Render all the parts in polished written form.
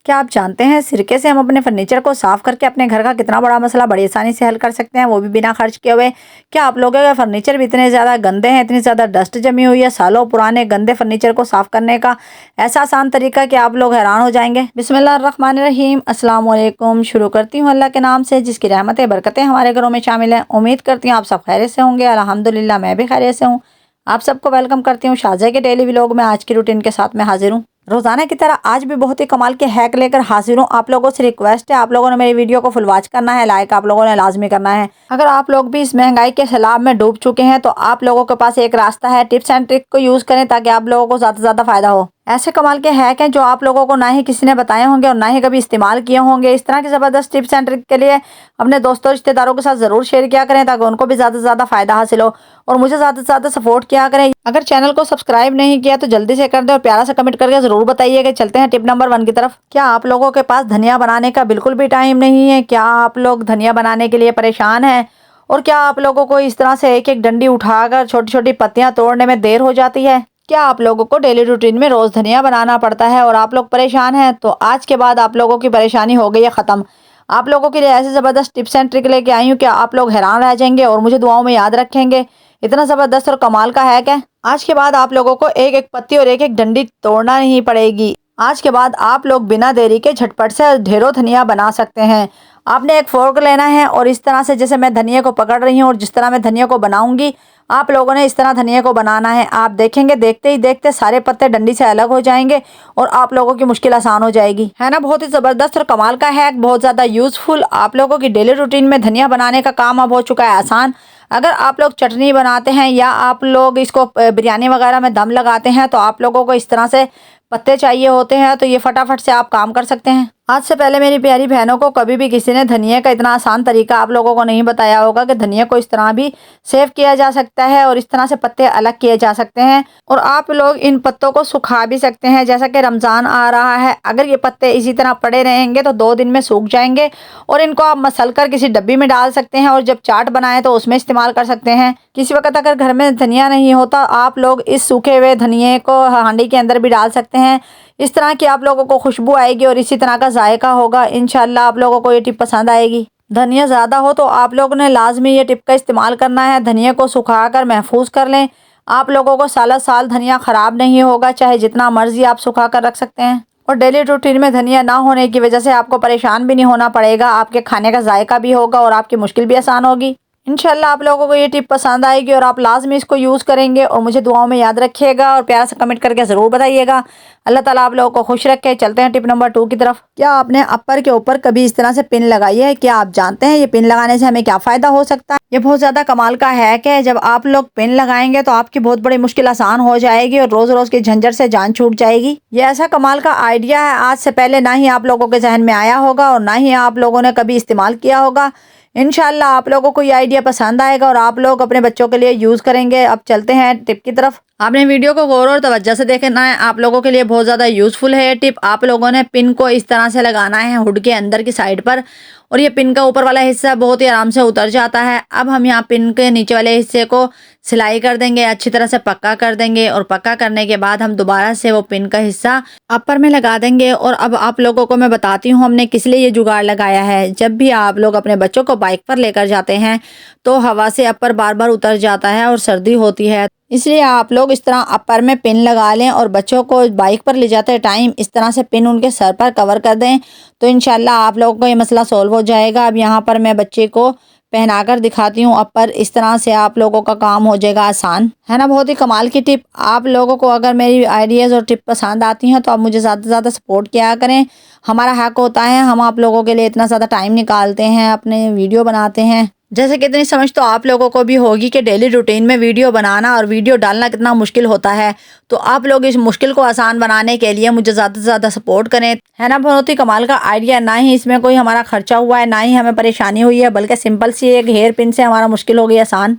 क्या आप जानते हैं सिरके से हम अपने फर्नीचर को साफ करके अपने घर का कितना बड़ा मसला बड़ी आसानी से हल कर सकते हैं, वो भी बिना खर्च किए हुए। क्या आप लोगों के फर्नीचर भी इतने ज़्यादा गंदे हैं, इतनी ज़्यादा डस्ट जमी हुई है, सालों पुराने गंदे फर्नीचर को साफ करने का ऐसा आसान तरीका कि आप लोग हैरान हो जाएंगे। बिस्मिल्लाहिर्रहमानिर्रहीम, अस्सलाम वालेकुम। शुरू करती हूँ अल्लाह के नाम से जिसकी रहमतें बरकतें हमारे घरों में शामिल हैं। उम्मीद करती हूँ आप सब खैरियत से होंगे। अल्हम्दुलिल्लाह मैं भी खैरियत से हूँ। आप सबको वेलकम करती हूँ शाज़ा के डेली व्लॉग में। आज की रूटीन के साथ मैं हाजिर हूँ। रोजाना की तरह आज भी बहुत ही कमाल के हैक लेकर हाजिर हूँ। आप लोगों से रिक्वेस्ट है, आप लोगों ने मेरी वीडियो को फुल वॉच करना है, लाइक आप लोगों ने लाजमी करना है। अगर आप लोग भी इस महंगाई के सैलाब में डूब चुके हैं तो आप लोगों के पास एक रास्ता है, टिप्स एंड ट्रिक को यूज करें ताकि आप लोगों को ज़्यादा से ज़्यादा फायदा हो। ऐसे कमाल के हैक हैं जो आप लोगों को ना ही किसी ने बताए होंगे और ना ही कभी इस्तेमाल किए होंगे। इस तरह के ज़बरदस्त टिप्स एंड ट्रिक के लिए अपने दोस्तों रिश्तेदारों के साथ ज़रूर शेयर किया करें ताकि उनको भी ज़्यादा से ज़्यादा फायदा हासिल हो और मुझे ज़्यादा से ज़्यादा सपोर्ट किया करें। अगर चैनल को सब्सक्राइब नहीं किया तो जल्दी से कर दें और प्यारा सा कमेंट करके ज़रूर बताइए कि चलते हैं टिप नंबर 1 की तरफ। क्या आप लोगों के पास धनिया बनाने का बिल्कुल भी टाइम नहीं है? क्या आप लोग धनिया बनाने के लिए परेशान हैं? और क्या आप लोगों को इस तरह से एक एक डंडी उठाकर छोटी छोटी पत्तियां तोड़ने में देर हो जाती है? क्या आप लोगों को डेली रूटीन में रोज़ धनिया बनाना पड़ता है और आप लोग परेशान हैं? तो आज के बाद आप लोगों की परेशानी हो गई है ख़त्म। आप लोगों के लिए ऐसे ज़बरदस्त टिप्स एंड ट्रिक लेके आई हूँ कि आप लोग हैरान रह जाएंगे और मुझे दुआओं में याद रखेंगे। इतना ज़बरदस्त और कमाल का हैक है। आज के बाद आप लोगों को एक एक पत्ती और एक एक डंडी तोड़ना नहीं पड़ेगी। आज के बाद आप लोग बिना देरी के झटपट से ढेरों धनिया बना सकते हैं। आपने एक फोर्क लेना है और इस तरह से जैसे मैं धनिया को पकड़ रही हूँ और जिस तरह मैं धनिया को बनाऊंगी आप लोगों ने इस तरह धनिया को बनाना है। आप देखेंगे देखते ही देखते सारे पत्ते डंडी से अलग हो जाएंगे और आप लोगों की मुश्किल आसान हो जाएगी। है ना बहुत ही ज़बरदस्त और कमाल का हैक, बहुत ज़्यादा यूज़फुल। आप लोगों की डेली रूटीन में धनिया बनाने का काम अब हो चुका है आसान। अगर आप लोग चटनी बनाते हैं या आप लोग इसको बिरयानी वगैरह में दम लगाते हैं तो आप लोगों को इस तरह से पत्ते चाहिए होते हैं तो ये फटाफट से आप काम कर सकते हैं। आज से पहले मेरी प्यारी बहनों को कभी भी किसी ने धनिया का इतना आसान तरीका आप लोगों को नहीं बताया होगा कि धनिया को इस तरह भी सेव किया जा सकता है और इस तरह से पत्ते अलग किए जा सकते हैं और आप लोग इन पत्तों को सुखा भी सकते हैं। जैसा कि रमज़ान आ रहा है, अगर ये पत्ते इसी तरह पड़े रहेंगे तो 2 दिन में सूख जाएंगे और इनको आप मसल कर किसी डब्बी में डाल सकते हैं और जब चाट बनाए तो उसमें इस्तेमाल कर सकते हैं। किसी वक्त अगर घर में धनिया नहीं होता आप लोग इस सूखे हुए धनिए को हांडी के अंदर भी डाल सकते हैं। इस तरह की आप लोगों को खुशबू आएगी और इसी तरह का जायका होगा। इंशाल्लाह आप लोगों को ये टिप पसंद आएगी। धनिया ज़्यादा हो तो आप लोगों ने लाजमी ये टिप का इस्तेमाल करना है। धनिया को सुखा कर महफूज कर लें। आप लोगों को साल साल धनिया ख़राब नहीं होगा, चाहे जितना मर्जी आप सुखा कर रख सकते हैं। और डेली रूटीन में धनिया ना होने की वजह से आपको परेशान भी नहीं होना पड़ेगा। आपके खाने का जायका भी होगा और आपकी मुश्किल भी आसान होगी। इंशाल्लाह आप लोगों को ये टिप पसंद आएगी और आप लाजमी इसको यूज़ करेंगे और मुझे दुआओं में याद रखिएगा और प्यारा सा कमेंट करके ज़रूर बताइएगा। अल्लाह ताला आप लोगों को खुश रखे। चलते हैं टिप नंबर 2 की तरफ। क्या आपने अपर के ऊपर कभी इस तरह से पिन लगाई है? क्या आप जानते हैं ये पिन लगाने से हमें क्या फ़ायदा हो सकता है? ये बहुत ज़्यादा कमाल का हैक है। जब आप लोग पिन लगाएंगे तो आपकी बहुत बड़ी मुश्किल आसान हो जाएगी और रोज़ रोज़ की झंझट से जान छूट जाएगी। ये ऐसा कमाल का आइडिया है, आज से पहले ना ही आप लोगों के जहन में आया होगा और ना ही आप लोगों ने कभी इस्तेमाल किया होगा। इंशाल्लाह आप लोगों को ये आइडिया पसंद आएगा और आप लोग अपने बच्चों के लिए यूज़ करेंगे। अब चलते हैं टिप की तरफ। आपने वीडियो को गौर और तवज्जो से देखना है, आप लोगों के लिए बहुत ज़्यादा यूज़फुल है ये टिप। आप लोगों ने पिन को इस तरह से लगाना है हुड के अंदर की साइड पर और ये पिन का ऊपर वाला हिस्सा बहुत ही आराम से उतर जाता है। अब हम यहाँ पिन के नीचे वाले हिस्से को सिलाई कर देंगे, अच्छी तरह से पक्का कर देंगे और पक्का करने के बाद हम दोबारा से वो पिन का हिस्सा अपर में लगा देंगे। और अब आप लोगों को मैं बताती हूँ हमने किस लिए ये जुगाड़ लगाया है। जब भी आप लोग अपने बच्चों को बाइक पर लेकर जाते हैं तो हवा से अपर बार बार उतर जाता है और सर्दी होती है, इसलिए आप लोग इस तरह अपर में पिन लगा लें और बच्चों को बाइक पर ले जाते टाइम इस तरह से पिन उनके सर पर कवर कर दें तो इंशाल्लाह आप लोगों को ये मसला सॉल्व हो जाएगा। अब यहाँ पर मैं बच्चे को पहना कर दिखाती हूँ अपर, इस तरह से आप लोगों का काम हो जाएगा आसान। है ना बहुत ही कमाल की टिप। आप लोगों को अगर मेरी आइडियाज़ और टिप पसंद आती हैं तो आप मुझे ज़्यादा से ज़्यादा सपोर्ट किया करें। हमारा हक होता है, हम आप लोगों के लिए इतना ज़्यादा टाइम निकालते हैं, अपने वीडियो बनाते हैं। जैसे कि इतनी समझ तो आप लोगों को भी होगी कि डेली रूटीन में वीडियो बनाना और वीडियो डालना कितना मुश्किल होता है। तो आप लोग इस मुश्किल को आसान बनाने के लिए मुझे ज़्यादा से ज़्यादा सपोर्ट करें। है ना बहुत ही कमाल का आइडिया। ना ही इसमें कोई हमारा खर्चा हुआ है, ना ही हमें परेशानी हुई है, बल्कि सिंपल सी एक हेयर पिन से हमारा मुश्किल हो गई आसान।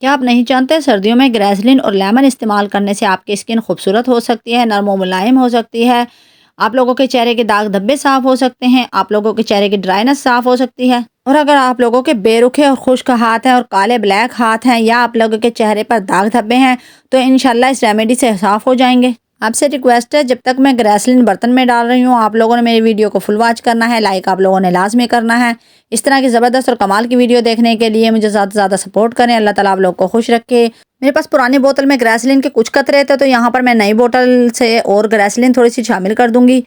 क्या आप नहीं जानते सर्दियों में ग्रेसलिन और लेमन इस्तेमाल करने से आपकी स्किन खूबसूरत हो सकती है, नरम व मुलायम हो सकती है। आप लोगों के चेहरे के दाग धब्बे साफ हो सकते हैं, आप लोगों के चेहरे की ड्राइनेस साफ हो सकती है। और अगर आप लोगों के बेरुखे और खुश्क हाथ हैं और काले ब्लैक हाथ हैं या आप लोगों के चेहरे पर दाग धब्बे हैं तो इंशाल्लाह इस रेमेडी से साफ हो जाएंगे। आपसे रिक्वेस्ट है, जब तक मैं ग्रेसलिन बर्तन में डाल रही हूँ, आप लोगों ने मेरी वीडियो को फुल वॉच करना है, लाइक आप लोगों ने लाजमी करना है। इस तरह की ज़बरदस्त और कमाल की वीडियो देखने के लिए मुझे ज़्यादा से ज़्यादा सपोर्ट करें। अल्लाह ताला आप लोग को खुश रखे। मेरे पास पुरानी बोतल में ग्रेसलिन के कुछ कतरे थे, तो यहाँ पर मैं नई बोतल से और ग्रेसलिन थोड़ी सी शामिल कर दूंगी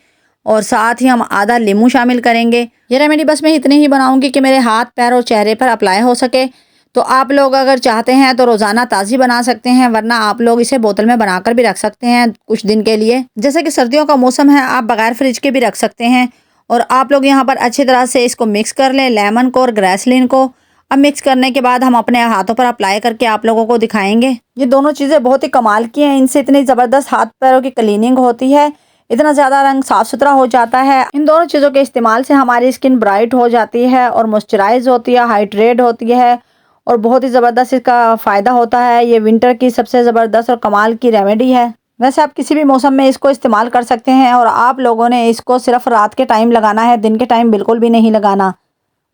और साथ ही हम आधा नींबू शामिल करेंगे। ये रेमेडी बस मैं इतनी ही बनाऊंगी कि मेरे हाथ, पैर और चेहरे पर अप्लाई हो सके। तो आप लोग अगर चाहते हैं तो रोज़ाना ताज़ी बना सकते हैं, वरना आप लोग इसे बोतल में बनाकर भी रख सकते हैं कुछ दिन के लिए। जैसे कि सर्दियों का मौसम है, आप बगैर फ्रिज के भी रख सकते हैं। और आप लोग यहाँ पर अच्छी तरह से इसको मिक्स कर लें, लेमन को और ग्रेसलिन को। अब मिक्स करने के बाद हम अपने हाथों पर अप्लाई करके आप लोगों को दिखाएंगे। ये दोनों चीज़ें बहुत ही कमाल की हैं, इनसे इतनी ज़बरदस्त हाथ पैरों की क्लीनिंग होती है, इतना ज़्यादा रंग साफ़ सुथरा हो जाता है। इन दोनों चीज़ों के इस्तेमाल से हमारी स्किन ब्राइट हो जाती है और मॉइस्चराइज होती है, हाइड्रेट होती है और बहुत ही ज़बरदस्त इसका फ़ायदा होता है। ये विंटर की सबसे ज़बरदस्त और कमाल की रेमेडी है। वैसे आप किसी भी मौसम में इसको इस्तेमाल कर सकते हैं और आप लोगों ने इसको सिर्फ रात के टाइम लगाना है, दिन के टाइम बिल्कुल भी नहीं लगाना।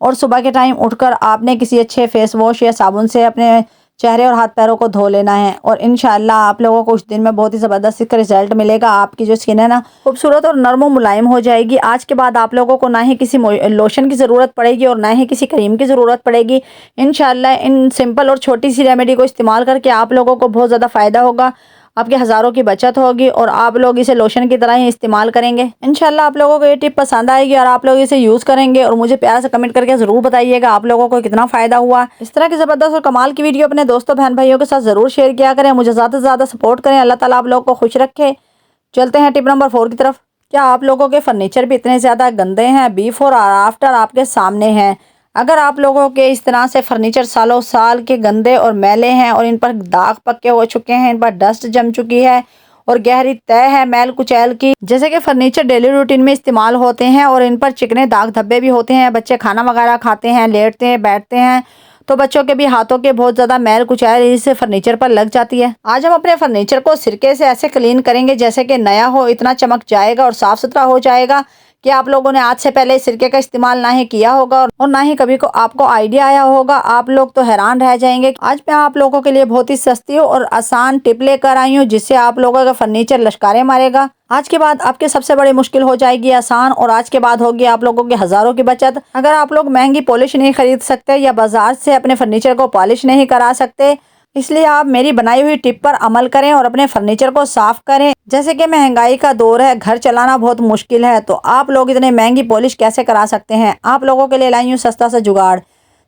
और सुबह के टाइम उठकर आपने किसी अच्छे फेस वॉश या साबुन से अपने चेहरे और हाथ पैरों को धो लेना है और इंशाल्लाह आप लोगों को कुछ दिन में बहुत ही ज़बरदस्त इसका रिजल्ट मिलेगा। आपकी जो स्किन है ना, खूबसूरत और नरम और मुलायम हो जाएगी। आज के बाद आप लोगों को ना ही किसी लोशन की ज़रूरत पड़ेगी और ना ही किसी क्रीम की ज़रूरत पड़ेगी। इंशाल्लाह इन सिंपल और छोटी सी रेमेडी को इस्तेमाल करके आप लोगों को बहुत ज़्यादा फ़ायदा होगा, आपके हज़ारों की बचत होगी और आप लोग इसे लोशन की तरह ही इस्तेमाल करेंगे। इंशाल्लाह आप लोगों को ये टिप पसंद आएगी और आप लोग इसे यूज़ करेंगे और मुझे प्यार से कमेंट करके ज़रूर बताइएगा आप लोगों को कितना फ़ायदा हुआ। इस तरह की ज़बरदस्त और कमाल की वीडियो अपने दोस्तों बहन भाइयों के साथ ज़रूर शेयर किया करें। मुझे ज़्यादा से ज़्यादा सपोर्ट करें। अल्लाह ताला आप लोग को खुश रखे। चलते हैं टिप नंबर 4 की तरफ। क्या आप लोगों के फर्नीचर भी इतने ज़्यादा गंदे हैं? बिफोर और आफ्टर आपके सामने हैं। अगर आप लोगों के इस तरह से फर्नीचर सालों साल के गंदे और मैले हैं और इन पर दाग पक्के हो चुके हैं, इन पर डस्ट जम चुकी है और गहरी तह है मैल कुचैल की, जैसे कि फर्नीचर डेली रूटीन में इस्तेमाल होते हैं और इन पर चिकने दाग धब्बे भी होते हैं। बच्चे खाना वगैरह खाते हैं, लेटते हैं, बैठते हैं, तो बच्चों के भी हाथों के बहुत ज़्यादा मैल कुचैल इस फर्नीचर पर लग जाती है। आज हम अपने फर्नीचर को सिरके से ऐसे क्लीन करेंगे जैसे कि नया हो, इतना चमक जाएगा और साफ़ सुथरा हो जाएगा कि आप लोगों ने आज से पहले सिरके का इस्तेमाल ना ही किया होगा और ना ही कभी को आपको आइडिया आया होगा। आप लोग तो हैरान रह जाएंगे। आज मैं आप लोगों के लिए बहुत ही सस्ती और आसान टिप लेकर आई हूँ जिससे आप लोगों का फर्नीचर लश्कारे मारेगा। आज के बाद आपके सबसे बड़ी मुश्किल हो जाएगी आसान और आज के बाद होगी आप लोगों के हज़ारों की बचत। अगर आप लोग महंगी पॉलिश नहीं खरीद सकते या बाजार से अपने फर्नीचर को पॉलिश नहीं करा सकते, इसलिए आप मेरी बनाई हुई टिप पर अमल करें और अपने फर्नीचर को साफ करें। जैसे कि महंगाई का दौर है, घर चलाना बहुत मुश्किल है, तो आप लोग इतने महंगी पॉलिश कैसे करा सकते हैं? आप लोगों के लिए लाई हूँ सस्ता सा जुगाड़।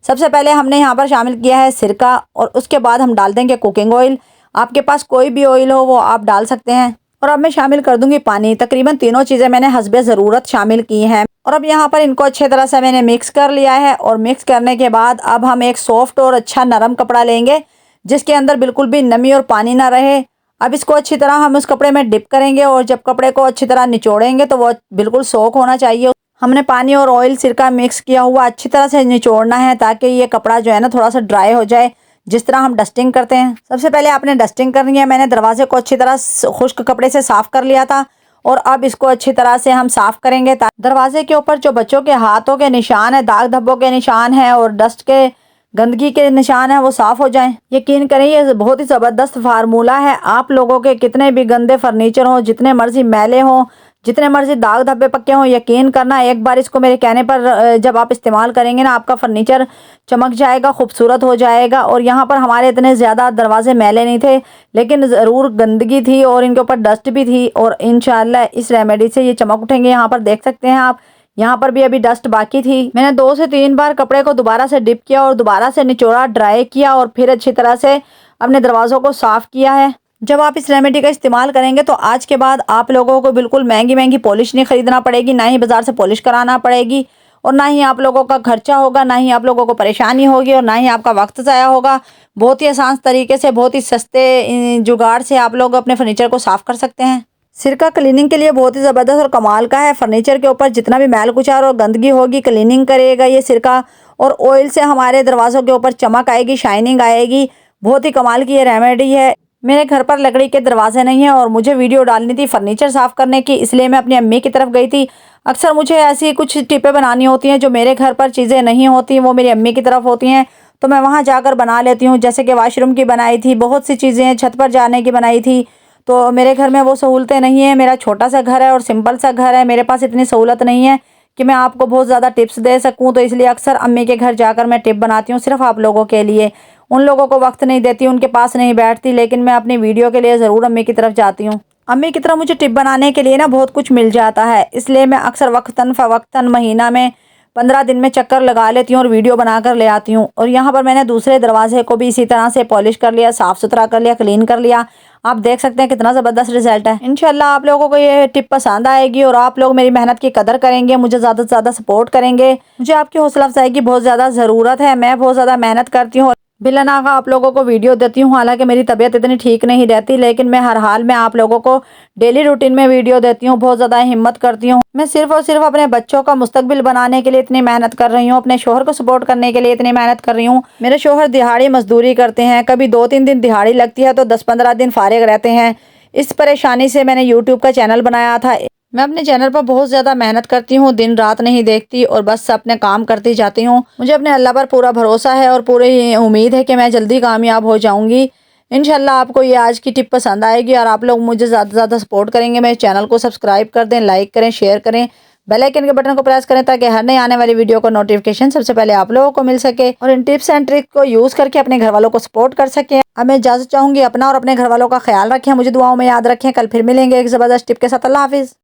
सबसे पहले हमने यहाँ पर शामिल किया है सिरका और उसके बाद हम डाल देंगे कुकिंग ऑयल। आपके पास कोई भी ऑयल हो वो आप डाल सकते हैं। और अब मैं शामिल कर दूंगी पानी। तकरीबन तीनों चीज़ें मैंने हस्बे ज़रूरत शामिल की हैं और अब यहाँ पर इनको अच्छे तरह से मैंने मिक्स कर लिया है। और मिक्स करने के बाद अब हम एक सॉफ्ट और अच्छा नरम कपड़ा लेंगे जिसके अंदर बिल्कुल भी नमी और पानी ना रहे। अब इसको अच्छी तरह हम उस कपड़े में डिप करेंगे और जब कपड़े को अच्छी तरह निचोड़ेंगे तो वो बिल्कुल सोख होना चाहिए। हमने पानी और ऑयल सिरका मिक्स किया हुआ अच्छी तरह से निचोड़ना है ताकि ये कपड़ा जो है ना थोड़ा सा ड्राई हो जाए, जिस तरह हम डस्टिंग करते हैं। सबसे पहले आपने डस्टिंग करनी है। मैंने दरवाजे को अच्छी तरह खुश्क कपड़े से साफ़ कर लिया था और अब इसको अच्छी तरह से हम साफ़ करेंगे। दरवाजे के ऊपर जो बच्चों के हाथों के निशान है, दाग धब्बों के निशान है और डस्ट के गंदगी के निशान है वो साफ़ हो जाएं। यकीन करें ये बहुत ही ज़बरदस्त फार्मूला है। आप लोगों के कितने भी गंदे फर्नीचर हों, जितने मर्जी मैले हों, जितने मर्जी दाग धब्बे पक्के हों, यकीन करना एक बार इसको मेरे कहने पर जब आप इस्तेमाल करेंगे ना, आपका फर्नीचर चमक जाएगा, खूबसूरत हो जाएगा। और यहाँ पर हमारे इतने ज़्यादा दरवाजे मैले नहीं थे, लेकिन ज़रूर गंदगी थी और इनके ऊपर डस्ट भी थी और इंशाल्लाह इस रेमेडी से ये चमक उठेंगे। यहाँ पर देख सकते हैं आप, यहाँ पर भी अभी डस्ट बाकी थी। मैंने 2 से 3 बार कपड़े को दोबारा से डिप किया और दोबारा से निचोड़ा, ड्राई किया और फिर अच्छी तरह से अपने दरवाज़ों को साफ़ किया है। जब आप इस रेमेडी का इस्तेमाल करेंगे तो आज के बाद आप लोगों को बिल्कुल महंगी महंगी पॉलिश नहीं खरीदना पड़ेगी, ना ही बाज़ार से पॉलिश कराना पड़ेगी और ना ही आप लोगों का खर्चा होगा, ना ही आप लोगों को परेशानी होगी और ना ही आपका वक्त ज़ाया होगा। बहुत ही आसान तरीके से, बहुत ही सस्ते जुगाड़ से आप लोग अपने फर्नीचर को साफ़ कर सकते हैं। सिरका क्लीनिंग के लिए बहुत ही ज़बरदस्त और कमाल का है। फर्नीचर के ऊपर जितना भी मैल कुचार और गंदगी होगी क्लीनिंग करेगा ये सिरका और ऑयल से हमारे दरवाज़ों के ऊपर चमक आएगी, शाइनिंग आएगी। बहुत ही कमाल की ये रेमेडी है। मेरे घर पर लकड़ी के दरवाजे नहीं हैं और मुझे वीडियो डालनी थी फर्नीचर साफ़ करने की, इसलिए मैं अपनी अम्मी की तरफ गई थी। अक्सर मुझे ऐसी कुछ टिपें बनानी होती हैं जो मेरे घर पर चीज़ें नहीं होती, वो मेरी अम्मी की तरफ होती हैं, तो मैं वहाँ जाकर बना लेती हूँ। जैसे कि वाशरूम की बनाई थी, बहुत सी चीज़ें छत पर जाने की बनाई थी, तो मेरे घर में वो सहूलतें नहीं है, मेरा छोटा सा घर है और सिंपल सा घर है, मेरे पास इतनी सहूलत नहीं है कि मैं आपको बहुत ज़्यादा टिप्स दे सकूं। तो इसलिए अक्सर अम्मी के घर जाकर मैं टिप बनाती हूँ सिर्फ आप लोगों के लिए। उन लोगों को वक्त नहीं देती, उनके पास नहीं बैठती, लेकिन मैं अपनी वीडियो के लिए ज़रूर अम्मी की तरफ जाती हूँ। अम्मी की तरफ मुझे टिप बनाने के लिए ना बहुत कुछ मिल जाता है, इसलिए मैं अक्सर वक्तन फ़वक्तन महीना में 15 दिन में चक्कर लगा लेती हूँ और वीडियो बनाकर ले आती हूँ। और यहाँ पर मैंने दूसरे दरवाजे को भी इसी तरह से पॉलिश कर लिया, साफ़ सुथरा कर लिया, क्लीन कर लिया। आप देख सकते हैं कितना ज़बरदस्त रिजल्ट है। इंशाल्लाह आप लोगों को ये टिप पसंद आएगी और आप लोग मेरी मेहनत की कदर करेंगे, मुझे ज़्यादा से ज़्यादा सपोर्ट करेंगे। मुझे आपकी हौसला अफजाई की बहुत ज़्यादा ज़रूरत है। मैं बहुत ज़्यादा मेहनत करती हूँ, बिलनागा आप लोगों को वीडियो देती हूँ। हालांकि मेरी तबीयत इतनी ठीक नहीं रहती, लेकिन मैं हर हाल में आप लोगों को डेली रूटीन में वीडियो देती हूँ, बहुत ज़्यादा हिम्मत करती हूँ। मैं सिर्फ और सिर्फ अपने बच्चों का मुस्तकबिल बनाने के लिए इतनी मेहनत कर रही हूँ, अपने शोहर को सपोर्ट करने के लिए इतनी मेहनत कर रही हूँ। मेरे शोहर दिहाड़ी मजदूरी करते हैं, कभी 2-3 दिन दिहाड़ी लगती है तो 10-15 दिन फारिग रहते हैं। इस परेशानी से मैंने यूट्यूब का चैनल बनाया था। मैं अपने चैनल पर बहुत ज़्यादा मेहनत करती हूँ, दिन रात नहीं देखती और बस अपने काम करती जाती हूँ। मुझे अपने अल्लाह पर पूरा भरोसा है और पूरी उम्मीद है कि मैं जल्दी कामयाब हो जाऊँगी। इंशाल्लाह आपको ये आज की टिप पसंद आएगी और आप लोग मुझे ज़्यादा से ज़्यादा सपोर्ट करेंगे। मेरे चैनल को सब्सक्राइब कर दें, लाइक करें, शेयर करें, बेल आइकन के बटन को प्रेस करें ताकि हर नई आने वाली वीडियो को नोटिफिकेशन सबसे पहले आप लोगों को मिल सके और इन टिप्स एंड ट्रिक को यूज़ करके अपने घर वालों को सपोर्ट कर सकें। अब मैं इजाज़त चाहूँगी, अपना और अपने घर वालों का ख्याल रखें, मुझे दुआओं में याद रखें। कल फिर मिलेंगे एक ज़बरदस्त टिप के साथ। अल्लाह हाफिज़।